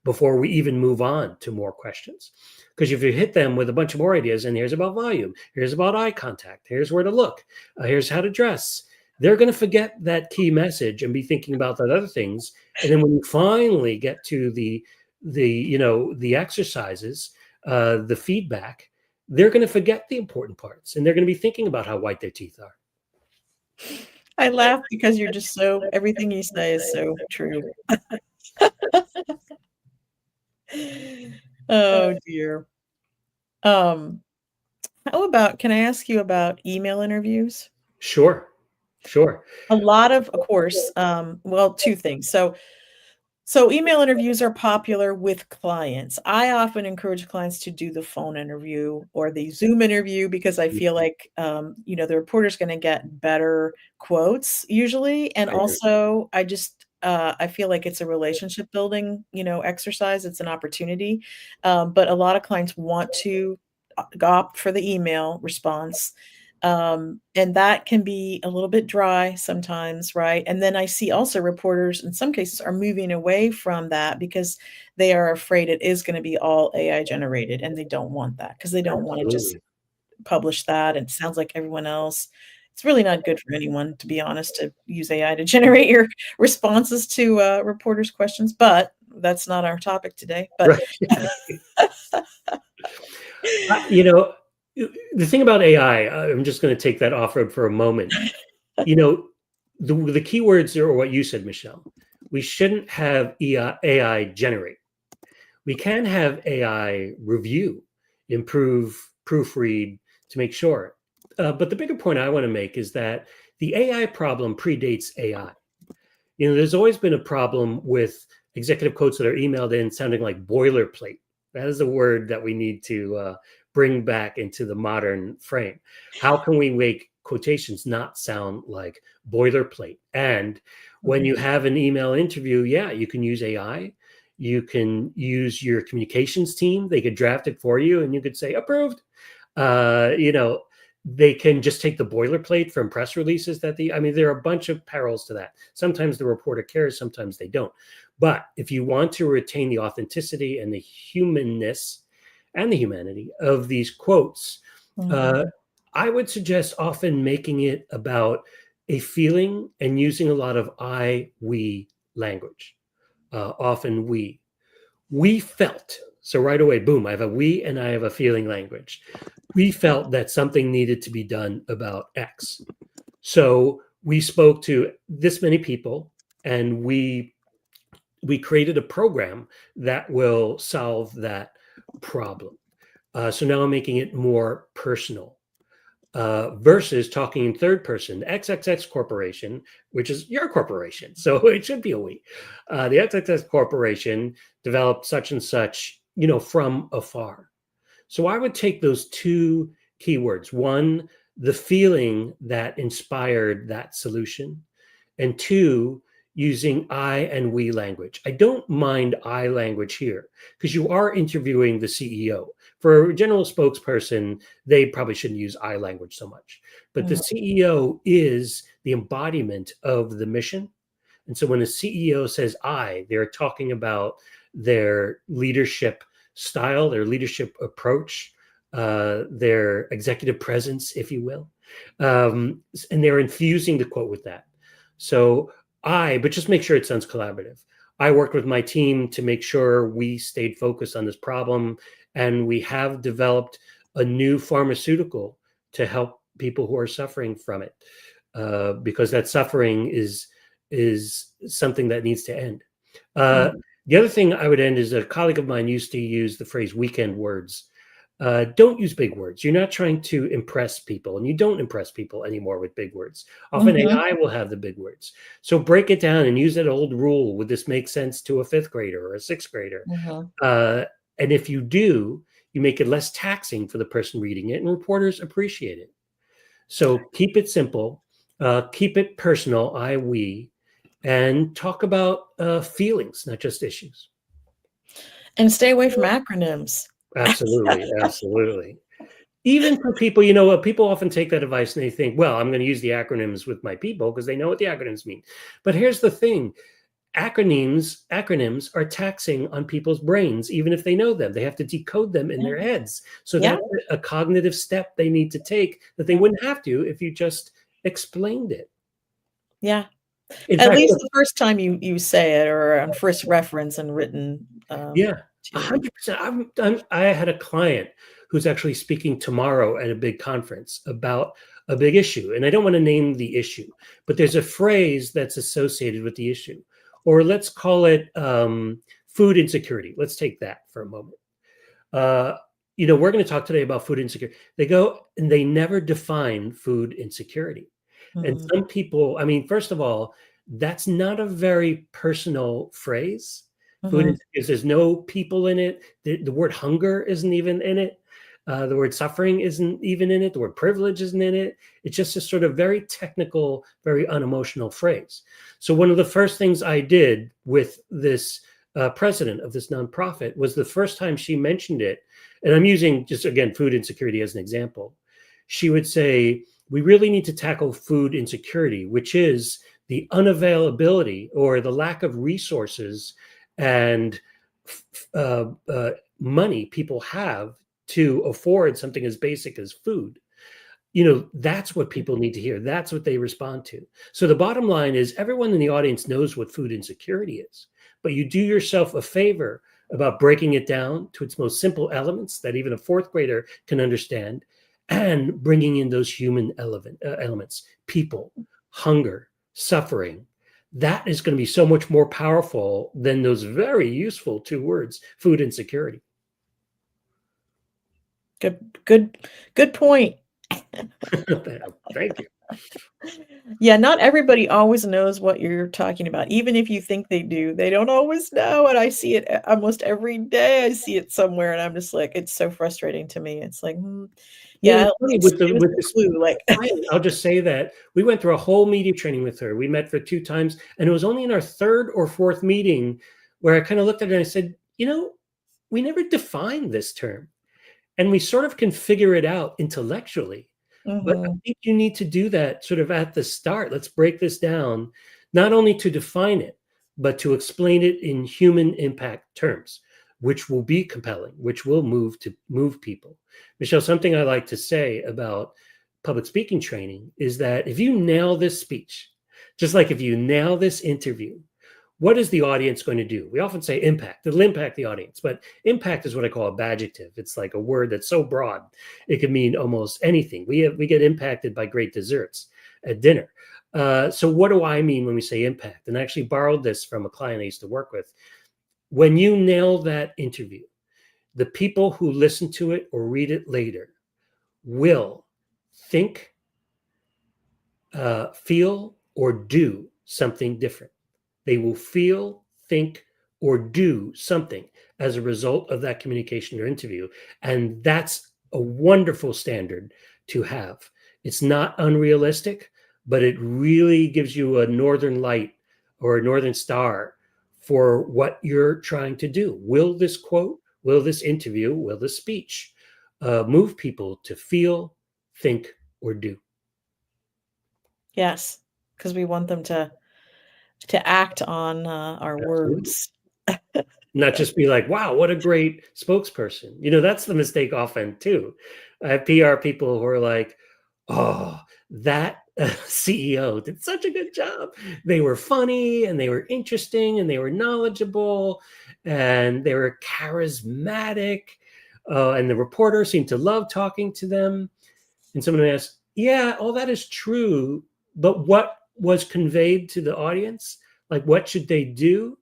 before we even move on to more questions. Because if you hit them with a bunch of more ideas, and here's about volume, here's about eye contact, here's where to look, here's how to dress, they're going to forget that key message and be thinking about that other things. And then when you finally get to the exercises, the feedback, they're going to forget the important parts, and they're going to be thinking about how white their teeth are. I laugh because you're just everything you say is so true. Oh dear. Um, how about can I ask you about email interviews? Sure, sure. A lot of course, well, 2 things. So email interviews are popular with clients. I often encourage clients to do the phone interview or the Zoom interview because I feel like, the reporter's gonna get better quotes usually, and I agree. also I feel like it's a relationship building, exercise, it's an opportunity, but a lot of clients want to opt for the email response. And that can be a little bit dry sometimes, right? And then I see also reporters in some cases are moving away from that because they are afraid it is going to be all AI generated and they don't want that because they don't want to just Absolutely. publish that and it sounds like everyone else. It's really not good for anyone, to be honest, to use AI to generate your responses to reporters' questions, but that's not our topic today. But Right. You know, the thing about AI, I'm just going to take that off road for a moment. You know, the keywords are what you said, Michelle. We shouldn't have AI generate. We can have AI review, improve, proofread to make sure. But the bigger point I want to make is that the AI problem predates AI. There's always been a problem with executive quotes that are emailed in sounding like boilerplate. That is a word that we need to bring back into the modern frame. How can we make quotations not sound like boilerplate? And when Mhm, you have an email interview, yeah, you can use AI. You can use your communications team. They could draft it for you, and you could say approved. Uh, you know, they can just take the boilerplate from press releases I mean, there are a bunch of perils to that. Sometimes the reporter cares, sometimes they don't. But if you want to retain the authenticity and the humanness and the humanity of these quotes, uh, Mhm. I would suggest often making it about a feeling and using a lot of I, we language. Often we felt. So right away, boom, I have a we and I have a feeling language. We felt that something needed to be done about X. So we spoke to this many people and we created a program that will solve that problem. So now I'm making it more personal versus talking in third person. XXX Corporation, which is your corporation, so it should be a we. The XXX Corporation developed such and such, from afar. So I would take those two keywords. One, the feeling that inspired that solution, and two, using I and we language. I don't mind I language here because you are interviewing the CEO. For a general spokesperson, they probably shouldn't use I language so much. But the Mhm. CEO is the embodiment of the mission. And so when a CEO says I, they're talking about their leadership style, their leadership approach, their executive presence, if you will. And they're infusing the quote with that. So but just make sure it sounds collaborative. I worked with my team to make sure we stayed focused on this problem, and we have developed a new pharmaceutical to help people who are suffering from it, because that suffering is something that needs to end. Uh, Mhm. the other thing I would end is a colleague of mine used to use the phrase weekend words. Don't use big words. You're not trying to impress people, and you don't impress people anymore with big words. Often Mhm. AI will have the big words. So break it down and use that old rule. Would this make sense to a fifth grader or a sixth grader? Mhm. Uh, and if you do, you make it less taxing for the person reading it, and reporters appreciate it. So keep it simple, keep it personal, I, we, and talk about feelings, not just issues. And stay away from acronyms. Absolutely, absolutely. Even for people, people often take that advice and they think, well, I'm going to use the acronyms with my people because they know what the acronyms mean. But here's the thing. Acronyms are taxing on people's brains, even if they know them. They have to decode them in Yeah. their heads. So Yeah. that's a cognitive step they need to take that they wouldn't have to if you just explained it. Yeah. In At fact, least the first time you say it or on first reference and written, yeah, to 100%. I had a client who's actually speaking tomorrow at a big conference about a big issue. And I don't want to name the issue, but there's a phrase that's associated with the issue. Or let's call it food insecurity. Let's take that for a moment. Uh, we're going to talk today about food insecurity. They go and they never define food insecurity. And Mhm. some people, I mean, first of all, that's not a very personal phrase. Food Mhm. insecurity, there's no people in it. The word hunger isn't even in it. The word suffering isn't even in it. The word privilege isn't in it. It's just a sort of very technical, very unemotional phrase. So one of the first things I did with this president of this nonprofit was the first time she mentioned it, and I'm using just again food insecurity as an example. She would say, "We really need to tackle food insecurity, which is the unavailability or the lack of resources and money people have to afford something as basic as food." That's what people need to hear. That's what they respond to. So the bottom line is everyone in the audience knows what food insecurity is, but you do yourself a favor about breaking it down to its most simple elements that even a fourth grader can understand, and bringing in those human elements, people, hunger, suffering. That is going to be so much more powerful than those very useful two words, food insecurity. Good point. Thank you. Yeah, not everybody always knows what you're talking about. Even if you think they do, they don't always know, and I see it almost every day. I see it somewhere, and I'm just like, it's so frustrating to me. It's like, Well, yeah, it's at funny least with the give us with a this clue, like client, I'll just say that we went through a whole media training with her. We met for 2 times, and it was only in our 3rd or 4th meeting where I kinda looked at her and I said, we never defined this term, and we sort of can figure it out intellectually, but I Mhm. think you need to do that sort of at the start. Let's break this down, not only to define it, but to explain it in human impact terms, which will be compelling, which will move people. Michelle, something I like to say about public speaking training is that if you nail this speech, just like if you nail this interview, what is the audience going to do? We often say impact. It'll impact the audience, but impact is what I call a badjective. It's like a word that's so broad it can mean almost anything. We get impacted by great desserts at dinner. So what do I mean when we say impact? And I actually borrowed this from a client I used to work with. When you nail that interview, the people who listen to it or read it later will think, feel, or do something different. They will feel, think, or do something as a result of that communication or interview. And that's a wonderful standard to have. It's not unrealistic, but it really gives you a northern light or a northern star for what you're trying to do. Will this quote, will this interview, will this speech move people to feel, think, or do? Yes, because we want them to act on, our Absolutely. words. Not just be like, wow, what a great spokesperson. That's the mistake often too. I have PR people who are like, oh, that CEO did such a good job. They were funny and they were interesting and they were knowledgeable and they were charismatic. And the reporter seemed to love talking to them. And someone asked, yeah, all that is true. But what was conveyed to the audience? Like, what should they do?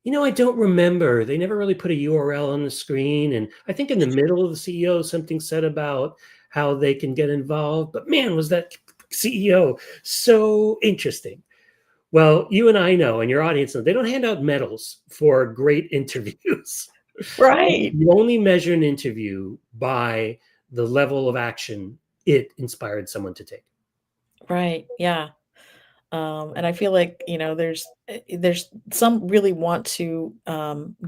I don't remember. They never really put a URL on the screen. And I think in the middle of the CEO, something said about how they can get involved. But man, was that CEO so interesting. Well, you and I know, and your audience know, they don't hand out medals for great interviews. Right, You only measure an interview by the level of action it inspired someone to take. right, yeah. And I feel like, there's some really want to,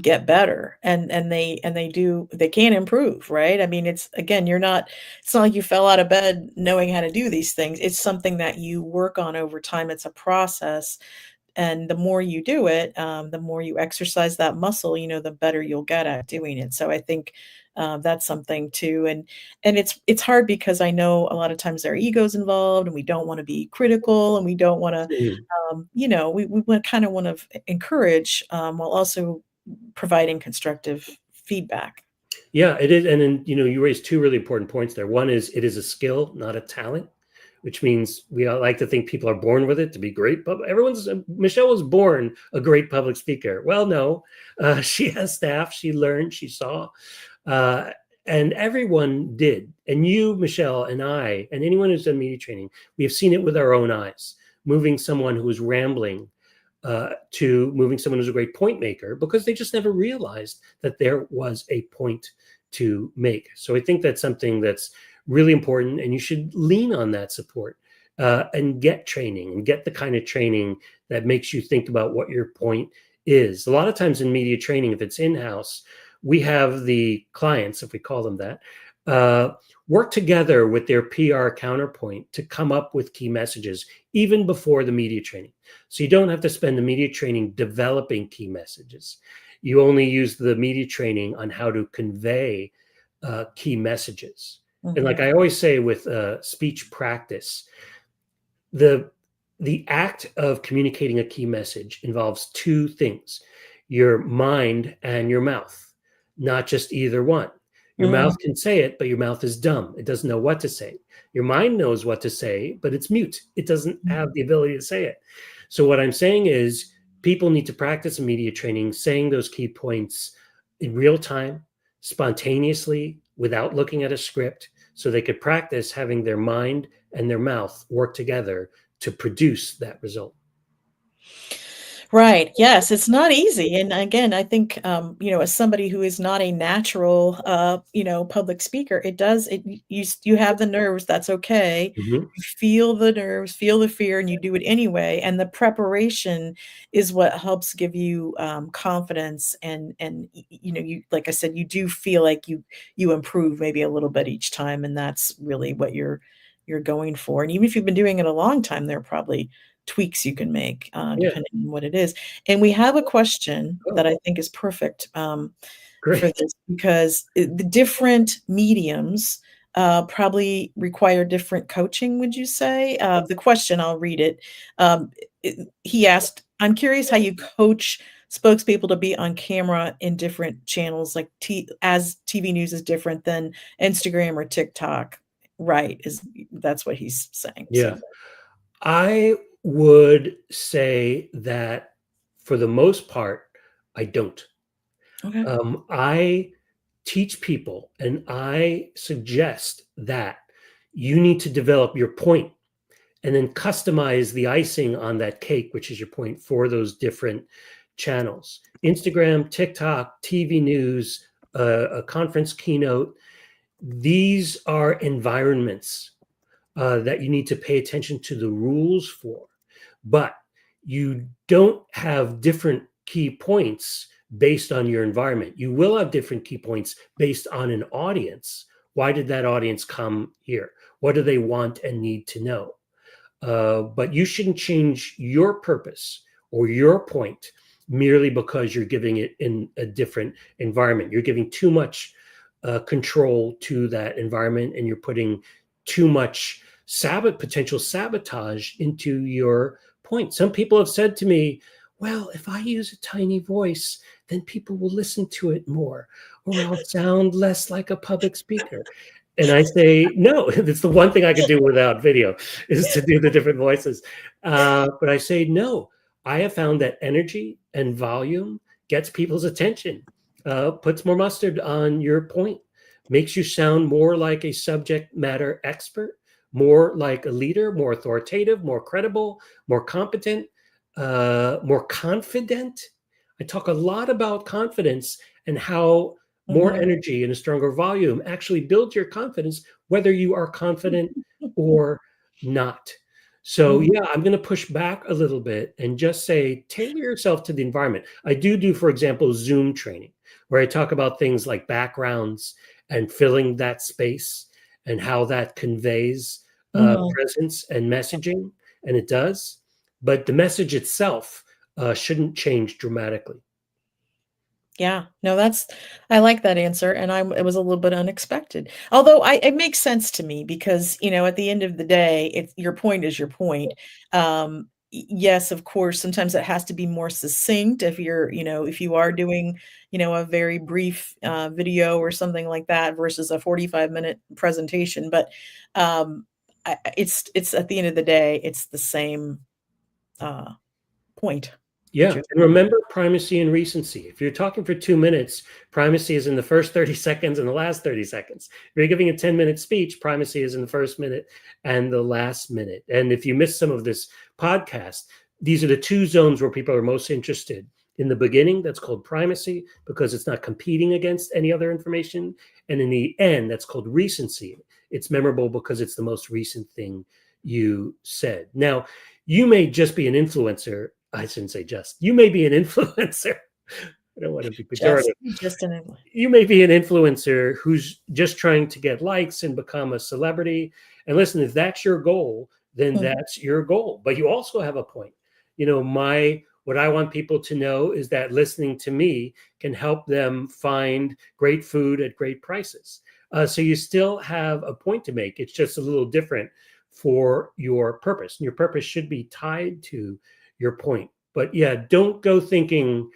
get better and they can improve, right? I mean, it's not like you fell out of bed knowing how to do these things. It's something that you work on over time. It's a process. And the more you do it, the more you exercise that muscle, the better you'll get at doing it. So I think that's something too. And it's hard because I know a lot of times there are egos involved, and we don't want to be critical, and we don't want to, Mhm. we kind of want to encourage, while also providing constructive feedback. Yeah, it is. And then, you raised two really important points there. One is it is a skill, not a talent, which means we all like to think people are born with it to be great. But Michelle was born a great public speaker. Well, no, she has staff. She learned, she saw, uh, and everyone did. And you, Michelle, and I, and anyone who's done media training, we have seen it with our own eyes, moving someone who was rambling to moving someone who's a great point maker because they just never realized that there was a point to make. So I think that's something that's really important, and you should lean on that support and get training and get the kind of training that makes you think about what your point is. A lot of times in media training, if it's in-house, we have the clients, if we call them that, work together with their PR counterpoint to come up with key messages even before the media training. So you don't have to spend the media training developing key messages. You only use the media training on how to convey key messages. And like Mhm. I always say with speech practice, the the act of communicating a key message involves two things: your mind and your mouth, not just either one. Your Mhm. mouth can say it, but your mouth is dumb. It doesn't know what to say. Your mind knows what to say, but it's mute. It doesn't have the ability to say it. So what I'm saying is people need to practice in media training saying those key points in real time, spontaneously, without looking at a script, so they could practice having their mind and their mouth work together to produce that result. Right. Yes, it's not easy. And again, I think, as somebody who is not a natural, public speaker, you have the nerves. That's okay. Mhm. You feel the nerves, feel the fear, and you do it anyway. And the preparation is what helps give you, confidence. You, like I said, you do feel like you improve maybe a little bit each time, and that's really what you're going for. And even if you've been doing it a long time, there are probably tweaks you can make, Yeah. depending on what it is. And we have a question that Oh, I think is perfect, for great. this because the different mediums probably require different coaching, would you say? The question, I'll read it. He asked, I'm curious how you coach spokespeople to be on camera in different channels, like as TV news is different than Instagram or TikTok. Right. That's what he's saying. Yeah. So, I would say that for the most part, I don't. okay. I teach people and I suggest that you need to develop your point and then customize the icing on that cake, which is your point for those different channels. Instagram, TikTok, TV news, a conference keynote. These are environments that you need to pay attention to the rules for. But you don't have different key points based on your environment. You will have different key points based on an audience. Why did that audience come here? What do they want and need to know? But you shouldn't change your purpose or your point merely because you're giving it in a different environment. You're giving too much control to that environment, and you're putting too much potential sabotage into your point. Some people have said to me, well, if I use a tiny voice, then people will listen to it more, or I'll sound less like a public speaker. And I say, no, it's the one thing I can do without video is to do the different voices. But I say, no, I have found that energy and volume gets people's attention, puts more mustard on your point, makes you sound more like a subject matter expert, more like a leader, more authoritative, more credible, more competent, more confident. I talk a lot about confidence and how more Mhm. energy and a stronger volume actually builds your confidence, whether you are confident or not. So, Mhm. yeah, I'm going to push back a little bit and just say tailor yourself to the environment. I do, for example, Zoom training, where I talk about things like backgrounds and filling that space and how that conveys Mhm. presence and messaging. And it does. But the message itself shouldn't change dramatically. Yeah, no, I like that answer, and it was a little bit unexpected. Although it makes sense to me because, at the end of the day, it's your point is your point. Yes, of course, sometimes it has to be more succinct if you are doing, a very brief video or something like that versus a 45-minute presentation. But it's at the end of the day, it's the same uh, point that Yeah, you're and trying to. remember primacy and recency. If you're talking for 2 minutes, primacy is in the first 30 seconds and the last 30 seconds. If you're giving a 10-minute speech, primacy is in the first minute and the last minute. And if you miss some of this podcast, these are the two zones where people are most interested. In the beginning, that's called primacy because it's not competing against any other information. And in the end, that's called recency. It's memorable because it's the most recent thing you said. Now, you may just be an influencer. I shouldn't say just. You may be an influencer. I don't want to be pejorative. Just an English. You may be an influencer who's just trying to get likes and become a celebrity. And listen, if that's your goal, then that's your goal. But you also have a point. My what I want people to know is that listening to me can help them find great food at great prices. So you still have a point to make. It's just a little different for your purpose. And your purpose should be tied to your point. But yeah, don't go thinking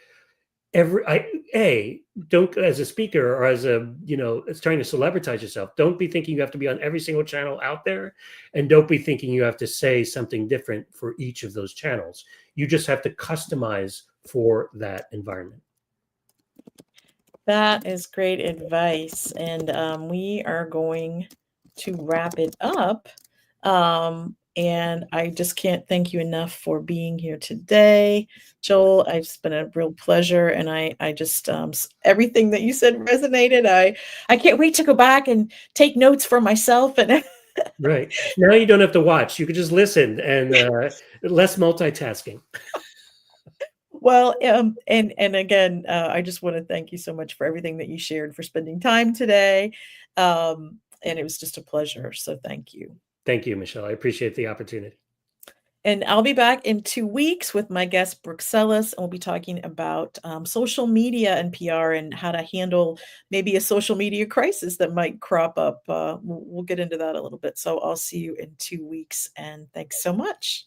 don't as a speaker or as it's trying to celebritize yourself. Don't be thinking you have to be on every single channel out there, and don't be thinking you have to say something different for each of those channels. You just have to customize for that environment. That is great advice, and, we are going to wrap it up, and I just can't thank you enough for being here today, Joel. It's been a real pleasure, and I just, everything that you said resonated. I can't wait to go back and take notes for myself and Right now, you don't have to watch; you could just listen and less multitasking. well, and again, I just wanna thank you so much for everything that you shared, for spending time today, and it was just a pleasure, so thank you. Thank you, Michelle. I appreciate the opportunity. And I'll be back in 2 weeks with my guest, Brooke Ellis, and we'll be talking about, social media and PR and how to handle maybe a social media crisis that might crop up. We'll get into that a little bit. So I'll see you in 2 weeks, and thanks so much.